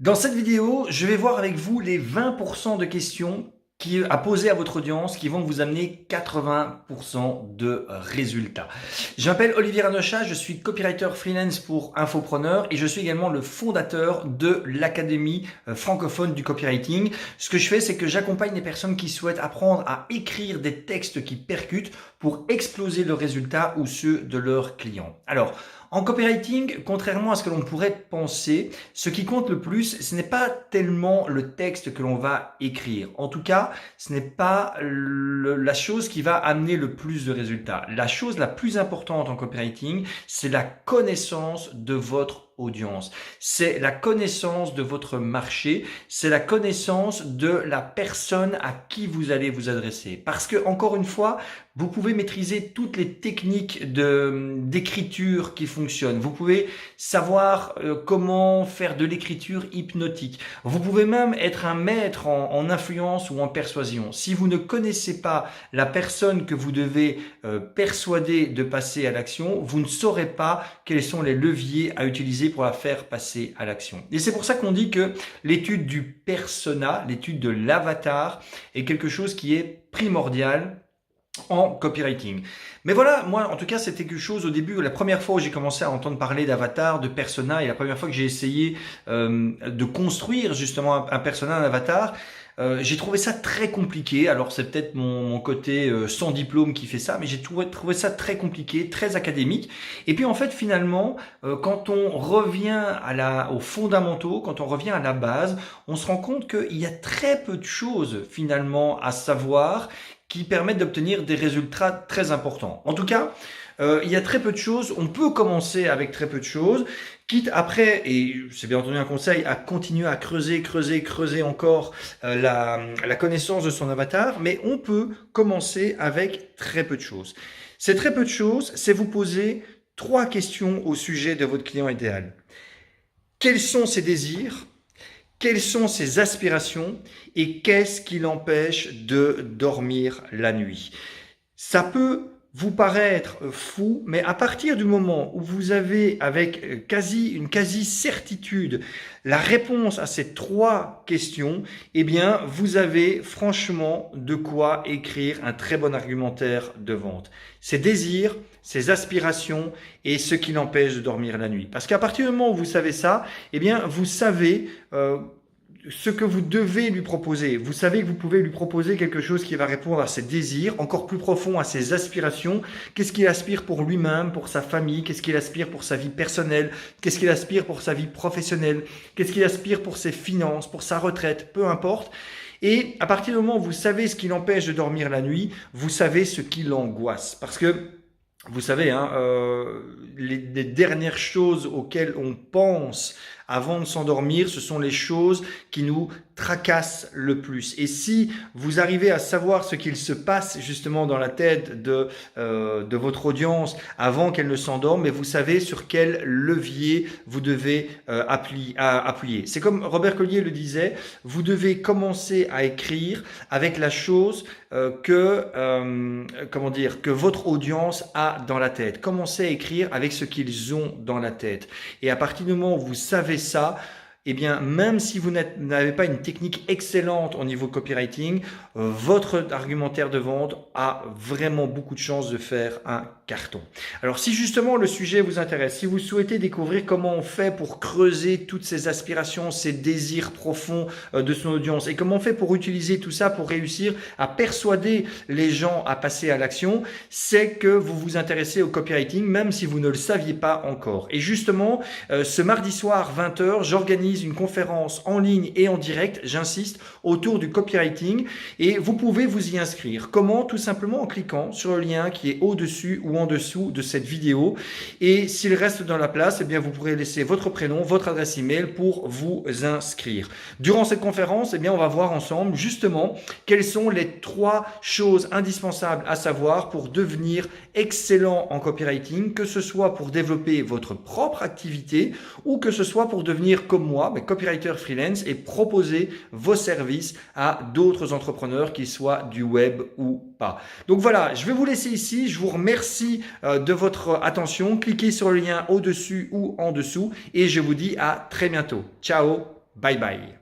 Dans cette vidéo, je vais voir avec vous les 20% de questions à poser à votre audience qui vont vous amener 80% de résultats. Je m'appelle Olivier Ranocha, je suis copywriter freelance pour Infopreneur et je suis également le fondateur de l'Académie francophone du copywriting. Ce que je fais, c'est que j'accompagne les personnes qui souhaitent apprendre à écrire des textes qui percutent pour exploser leurs résultats ou ceux de leurs clients. Alors, en copywriting, contrairement à ce que l'on pourrait penser, ce qui compte le plus, ce n'est pas tellement le texte que l'on va écrire. En tout cas, ce n'est pas la chose qui va amener le plus de résultats. La chose la plus importante en copywriting, c'est la connaissance de votre audience. C'est la connaissance de votre marché, c'est la connaissance de la personne à qui vous allez vous adresser. Parce que, encore une fois, vous pouvez maîtriser toutes les techniques d'écriture qui fonctionnent. Vous pouvez savoir comment faire de l'écriture hypnotique. Vous pouvez même être un maître en influence ou en persuasion. Si vous ne connaissez pas la personne que vous devez persuader de passer à l'action, vous ne saurez pas quels sont les leviers à utiliser pour la faire passer à l'action. Et c'est pour ça qu'on dit que l'étude du persona, l'étude de l'avatar, est quelque chose qui est primordial en copywriting. Mais voilà, moi en tout cas c'était quelque chose au début, la première fois où j'ai commencé à entendre parler d'avatar, de persona, et la première fois que j'ai essayé de construire justement un persona, un avatar, j'ai trouvé ça très compliqué. Alors c'est peut-être mon côté sans diplôme qui fait ça, mais j'ai trouvé ça très compliqué, très académique. Et puis en fait finalement, quand on revient aux fondamentaux, quand on revient à la base, on se rend compte qu'il y a très peu de choses finalement à savoir qui permettent d'obtenir des résultats très importants. En tout cas, il y a très peu de choses, on peut commencer avec très peu de choses, quitte après, et c'est bien entendu un conseil, à continuer à creuser encore la connaissance de son avatar, mais on peut commencer avec très peu de choses. Ces très peu de choses, c'est vous poser 3 questions au sujet de votre client idéal. Quels sont ses désirs ? Quelles sont ses aspirations et qu'est-ce qui l'empêche de dormir la nuit? Ça peut vous paraître fou, mais à partir du moment où vous avez avec une quasi-certitude la réponse à ces 3 questions, eh bien, vous avez franchement de quoi écrire un très bon argumentaire de vente. Ses désirs, ses aspirations et ce qui l'empêche de dormir la nuit. Parce qu'à partir du moment où vous savez ça, eh bien, vous savez ce que vous devez lui proposer. Vous savez que vous pouvez lui proposer quelque chose qui va répondre à ses désirs, encore plus profond à ses aspirations. Qu'est-ce qu'il aspire pour lui-même, pour sa famille? Qu'est-ce qu'il aspire pour sa vie personnelle? Qu'est-ce qu'il aspire pour sa vie professionnelle? Qu'est-ce qu'il aspire pour ses finances, pour sa retraite? Peu importe. Et à partir du moment où vous savez ce qui l'empêche de dormir la nuit, vous savez ce qui l'angoisse. Parce que vous savez, les dernières choses auxquelles on pense avant de s'endormir, ce sont les choses qui nous tracassent le plus. Et si vous arrivez à savoir ce qu'il se passe justement dans la tête de votre audience avant qu'elle ne s'endorme, mais vous savez sur quel levier vous devez appuyer. C'est comme Robert Collier le disait, vous devez commencer à écrire avec la chose que votre audience a dans la tête. Commencez à écrire avec ce qu'ils ont dans la tête. Et à partir du moment où vous savez ça, eh bien, même si vous n'avez pas une technique excellente au niveau copywriting, votre argumentaire de vente a vraiment beaucoup de chances de faire un carton. Alors, si justement le sujet vous intéresse, si vous souhaitez découvrir comment on fait pour creuser toutes ces aspirations, ces désirs profonds de son audience et comment on fait pour utiliser tout ça pour réussir à persuader les gens à passer à l'action, c'est que vous vous intéressez au copywriting, même si vous ne le saviez pas encore. Et justement, ce mardi soir 20h, j'organise une conférence en ligne et en direct, j'insiste, autour du copywriting et vous pouvez vous y inscrire. Comment? Tout simplement en cliquant sur le lien qui est au-dessus ou en dessous de cette vidéo et s'il reste dans la place, eh bien vous pourrez laisser votre prénom, votre adresse email pour vous inscrire. Durant cette conférence, eh bien on va voir ensemble justement quelles sont les 3 choses indispensables à savoir pour devenir excellent en copywriting, que ce soit pour développer votre propre activité ou que ce soit pour devenir comme moi, copywriter freelance et proposer vos services à d'autres entrepreneurs, qu'ils soient du web ou pas. Donc voilà, je vais vous laisser ici. Je vous remercie de votre attention. Cliquez sur le lien au-dessus ou en dessous et je vous dis à très bientôt. Ciao! Bye bye.